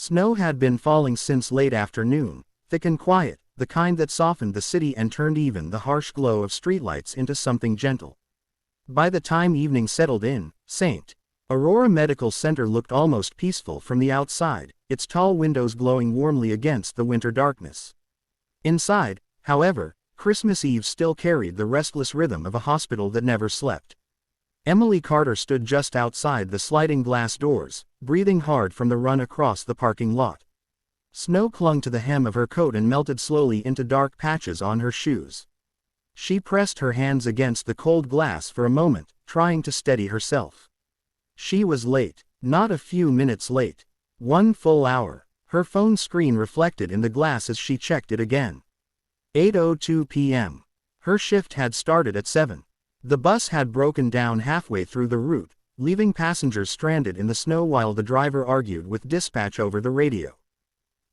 Snow had been falling since late afternoon, thick and quiet, the kind that softened the city and turned even the harsh glow of streetlights into something gentle. By the time evening settled in, St. Aurora Medical Center looked almost peaceful from the outside, its tall windows glowing warmly against the winter darkness. Inside, however, Christmas Eve still carried the restless rhythm of a hospital that never slept. Emily Carter stood just outside the sliding glass doors, breathing hard from the run across the parking lot. Snow clung to the hem of her coat and melted slowly into dark patches on her shoes. She pressed her hands against the cold glass for a moment, trying to steady herself. She was late, not a few minutes late. 1 full hour. Her phone screen reflected in the glass as she checked it again. 8:02 p.m. Her shift had started at 7. The bus had broken down halfway through the route, leaving passengers stranded in the snow while the driver argued with dispatch over the radio.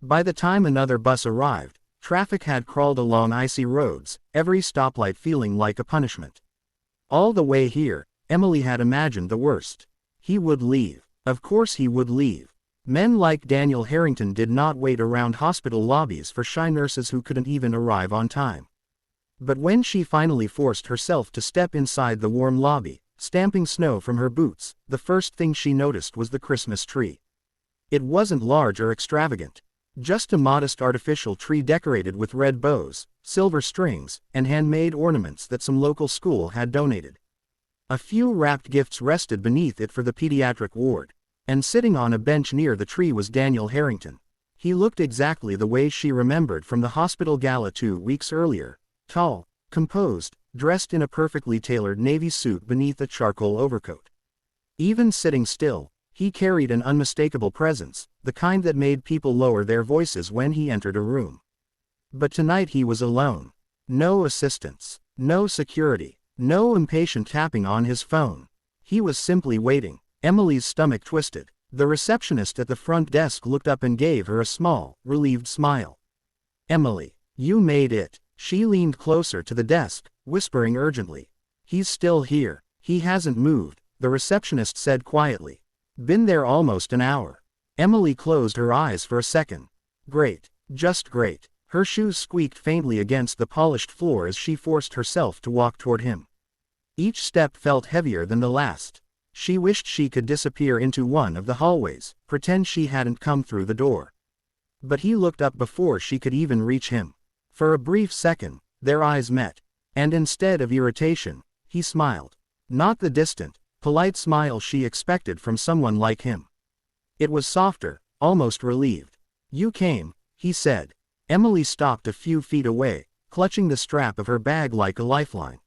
By the time another bus arrived, traffic had crawled along icy roads, every stoplight feeling like a punishment. All the way here, Emily had imagined the worst. He would leave. Of course he would leave. Men like Daniel Harrington did not wait around hospital lobbies for shy nurses who couldn't even arrive on time. But when she finally forced herself to step inside the warm lobby, stamping snow from her boots, the first thing she noticed was the Christmas tree. It wasn't large or extravagant. Just a modest artificial tree decorated with red bows, silver strings, and handmade ornaments that some local school had donated. A few wrapped gifts rested beneath it for the pediatric ward, and sitting on a bench near the tree was Daniel Harrington. He looked exactly the way she remembered from the hospital gala 2 weeks earlier, tall, composed, dressed in a perfectly tailored navy suit beneath a charcoal overcoat. Even sitting still, he carried an unmistakable presence, the kind that made people lower their voices when he entered a room. But tonight he was alone. No assistants, no security, no impatient tapping on his phone. He was simply waiting. Emily's stomach twisted. The receptionist at the front desk looked up and gave her a small, relieved smile. "Emily, you made it." She leaned closer to the desk, whispering urgently. "He's still here. He hasn't moved," the receptionist said quietly. "Been there almost an hour." Emily closed her eyes for a second. Great. Just great. Her shoes squeaked faintly against the polished floor as she forced herself to walk toward him. Each step felt heavier than the last. She wished she could disappear into one of the hallways, pretend she hadn't come through the door. But he looked up before she could even reach him. For a brief second, their eyes met, and instead of irritation, he smiled. Not the distant, polite smile she expected from someone like him. It was softer, almost relieved. "You came," he said. Emily stopped a few feet away, clutching the strap of her bag like a lifeline.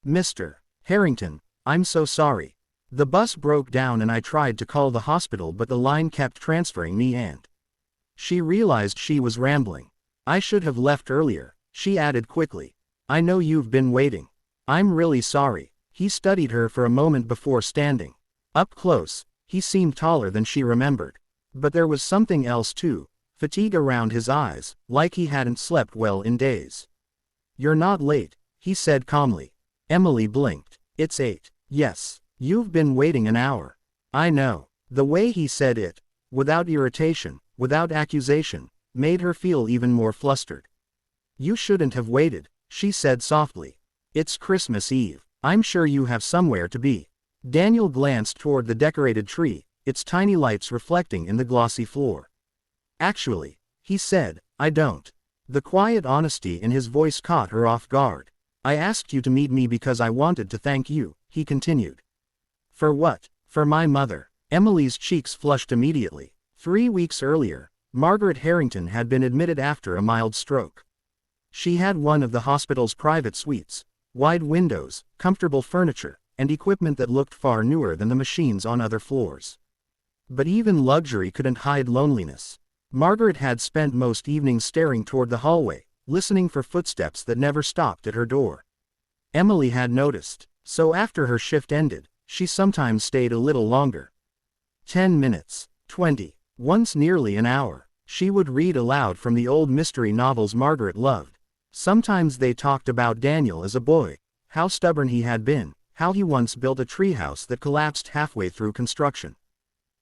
"Mr. Harrington, I'm so sorry. The bus broke down and I tried to call the hospital but the line kept transferring me and..." She realized she was rambling. "I should have left earlier," she added quickly. "I know you've been waiting. I'm really sorry." He studied her for a moment before standing. Up close, he seemed taller than she remembered. But there was something else too, fatigue around his eyes, like he hadn't slept well in days. "You're not late," he said calmly. Emily blinked. "It's 8. Yes. You've been waiting an hour." "I know." The way he said it, without irritation, without accusation, made her feel even more flustered. "You shouldn't have waited," she said softly. "It's Christmas Eve. I'm sure you have somewhere to be." Daniel glanced toward the decorated tree, its tiny lights reflecting in the glossy floor. "Actually," he said, "I don't." The quiet honesty in his voice caught her off guard. "I asked you to meet me because I wanted to thank you," he continued. "For what?" "For my mother." Emily's cheeks flushed immediately. 3 weeks earlier, Margaret Harrington had been admitted after a mild stroke. She had one of the hospital's private suites, wide windows, comfortable furniture, and equipment that looked far newer than the machines on other floors. But even luxury couldn't hide loneliness. Margaret had spent most evenings staring toward the hallway, listening for footsteps that never stopped at her door. Emily had noticed, so after her shift ended, she sometimes stayed a little longer. 10 minutes, 20, once nearly an hour. She would read aloud from the old mystery novels Margaret loved. Sometimes they talked about Daniel as a boy, how stubborn he had been, how he once built a treehouse that collapsed halfway through construction.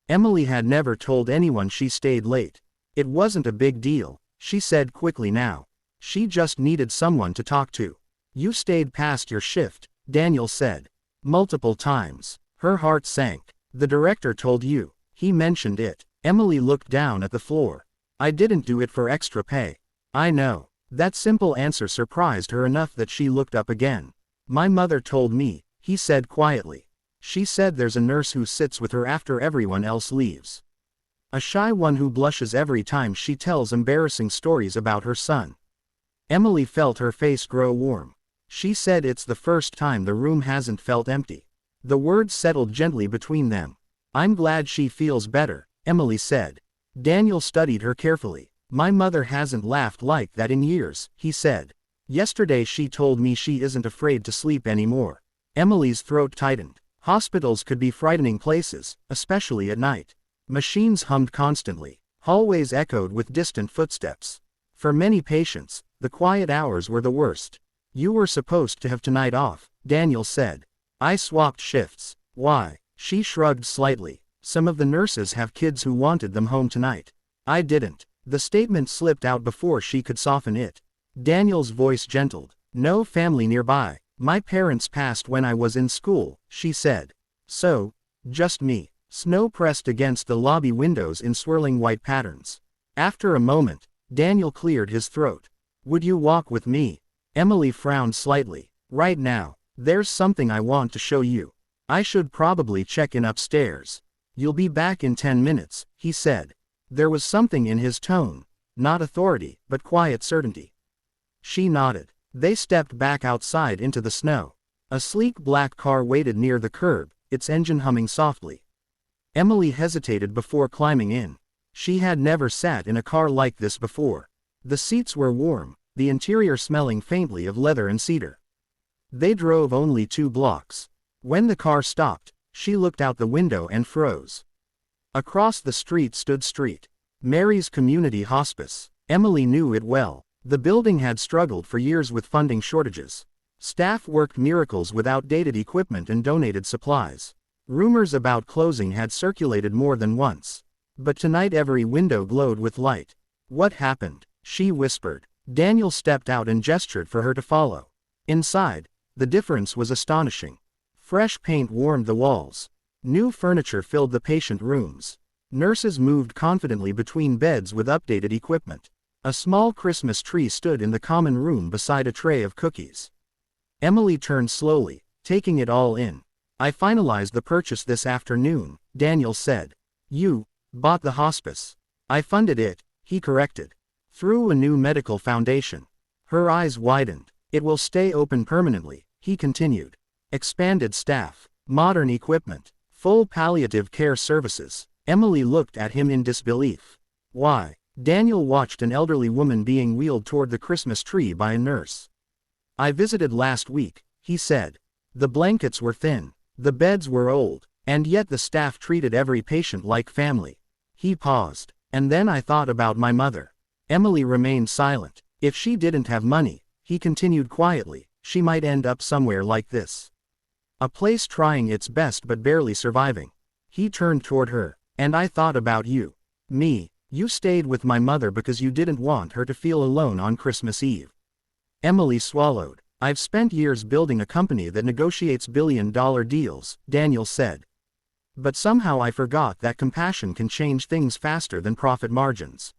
Emily had never told anyone she stayed late. It wasn't a big deal, she said quickly now. She just needed someone to talk to. You stayed past your shift, Daniel said. Multiple times. Her heart sank. The director told you. He mentioned it. Emily looked down at the floor. I didn't do it for extra pay. I know. That simple answer surprised her enough that she looked up again. My mother told me, he said quietly. She said there's a nurse who sits with her after everyone else leaves. A shy one who blushes every time she tells embarrassing stories about her son. Emily felt her face grow warm. She said it's the first time the room hasn't felt empty. The words settled gently between them. I'm glad she feels better, Emily said. Daniel studied her carefully. My mother hasn't laughed like that in years, he said. Yesterday she told me she isn't afraid to sleep anymore. Emily's throat tightened. Hospitals could be frightening places, especially at night. Machines hummed constantly. Hallways echoed with distant footsteps. For many patients, the quiet hours were the worst. You were supposed to have tonight off, Daniel said. I swapped shifts. Why? She shrugged slightly. Some of the nurses have kids who wanted them home tonight. I didn't. The statement slipped out before she could soften it. Daniel's voice gentled. No family nearby. My parents passed when I was in school, she said. So, just me. Snow pressed against the lobby windows in swirling white patterns. After a moment, Daniel cleared his throat. Would you walk with me? Emily frowned slightly. Right now, there's something I want to show you. I should probably check in upstairs. You'll be back in 10 minutes, he said. There was something in his tone. Not authority, but quiet certainty. She nodded. They stepped back outside into the snow. A sleek black car waited near the curb, its engine humming softly. Emily hesitated before climbing in. She had never sat in a car like this before. The seats were warm, the interior smelling faintly of leather and cedar. They drove only 2 blocks. When the car stopped, she looked out the window and froze. Across the street stood Mary's Community Hospice. Emily knew it well. The building had struggled for years with funding shortages. Staff worked miracles with outdated equipment and donated supplies. Rumors about closing had circulated more than once. But tonight every window glowed with light. What happened? She whispered. Daniel stepped out and gestured for her to follow. Inside, the difference was astonishing. Fresh paint warmed the walls. New furniture filled the patient rooms. Nurses moved confidently between beds with updated equipment. A small Christmas tree stood in the common room beside a tray of cookies. Emily turned slowly, taking it all in. I finalized the purchase this afternoon, Daniel said. You bought the hospice. I funded it, he corrected. Through a new medical foundation. Her eyes widened. It will stay open permanently, he continued. Expanded staff, modern equipment, full palliative care services. Emily looked at him in disbelief. Why? Daniel watched an elderly woman being wheeled toward the Christmas tree by a nurse. I visited last week, he said. The blankets were thin. The beds were old, and yet the staff treated every patient like family. He paused. And then I thought about my mother. Emily remained silent. If she didn't have money, he continued quietly, she might end up somewhere like this. A place trying its best but barely surviving. He turned toward her. And I thought about you. Me. You stayed with my mother because you didn't want her to feel alone on Christmas Eve. Emily swallowed. I've spent years building a company that negotiates billion-dollar deals, Daniel said. But somehow I forgot that compassion can change things faster than profit margins.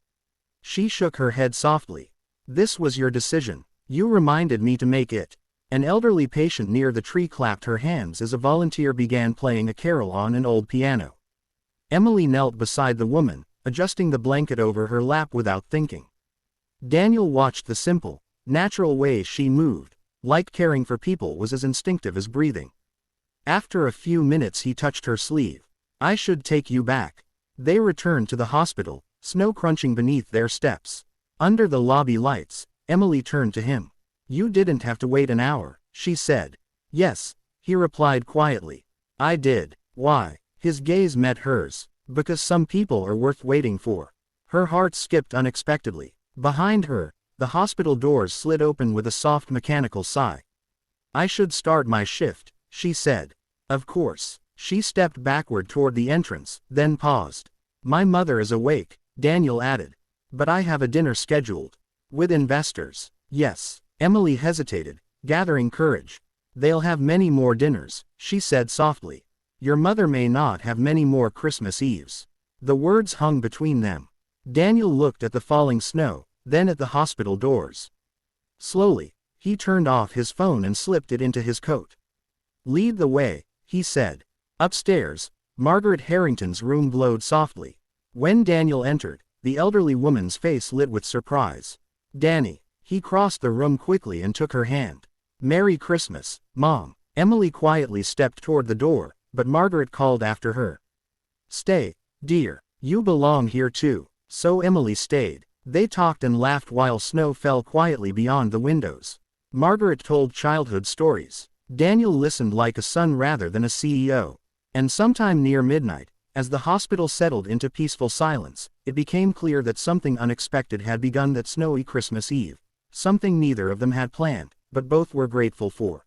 She shook her head softly. This was your decision. You reminded me to make it. An elderly patient near the tree clapped her hands as a volunteer began playing a carol on an old piano. Emily knelt beside the woman, adjusting the blanket over her lap without thinking. Daniel watched the simple, natural way she moved, like caring for people was as instinctive as breathing. After a few minutes he touched her sleeve. I should take you back. They returned to the hospital, snow crunching beneath their steps. Under the lobby lights, Emily turned to him. You didn't have to wait an hour, she said. Yes, he replied quietly. I did. Why? His gaze met hers. Because some people are worth waiting for. Her heart skipped unexpectedly. Behind her, the hospital doors slid open with a soft mechanical sigh. I should start my shift, she said. Of course. She stepped backward toward the entrance, then paused. My mother is awake, Daniel added. But I have a dinner scheduled. With investors. Yes. Emily hesitated, gathering courage. They'll have many more dinners, she said softly. Your mother may not have many more Christmas Eves. The words hung between them. Daniel looked at the falling snow, then at the hospital doors. Slowly, he turned off his phone and slipped it into his coat. Lead the way, he said. Upstairs, Margaret Harrington's room glowed softly. When Daniel entered, the elderly woman's face lit with surprise. Danny. He crossed the room quickly and took her hand. Merry Christmas, Mom. Emily quietly stepped toward the door, but Margaret called after her. Stay, dear. You belong here too. So Emily stayed. They talked and laughed while snow fell quietly beyond the windows. Margaret told childhood stories. Daniel listened like a son rather than a CEO. And sometime near midnight, as the hospital settled into peaceful silence, it became clear that something unexpected had begun that snowy Christmas Eve. Something neither of them had planned, but both were grateful for.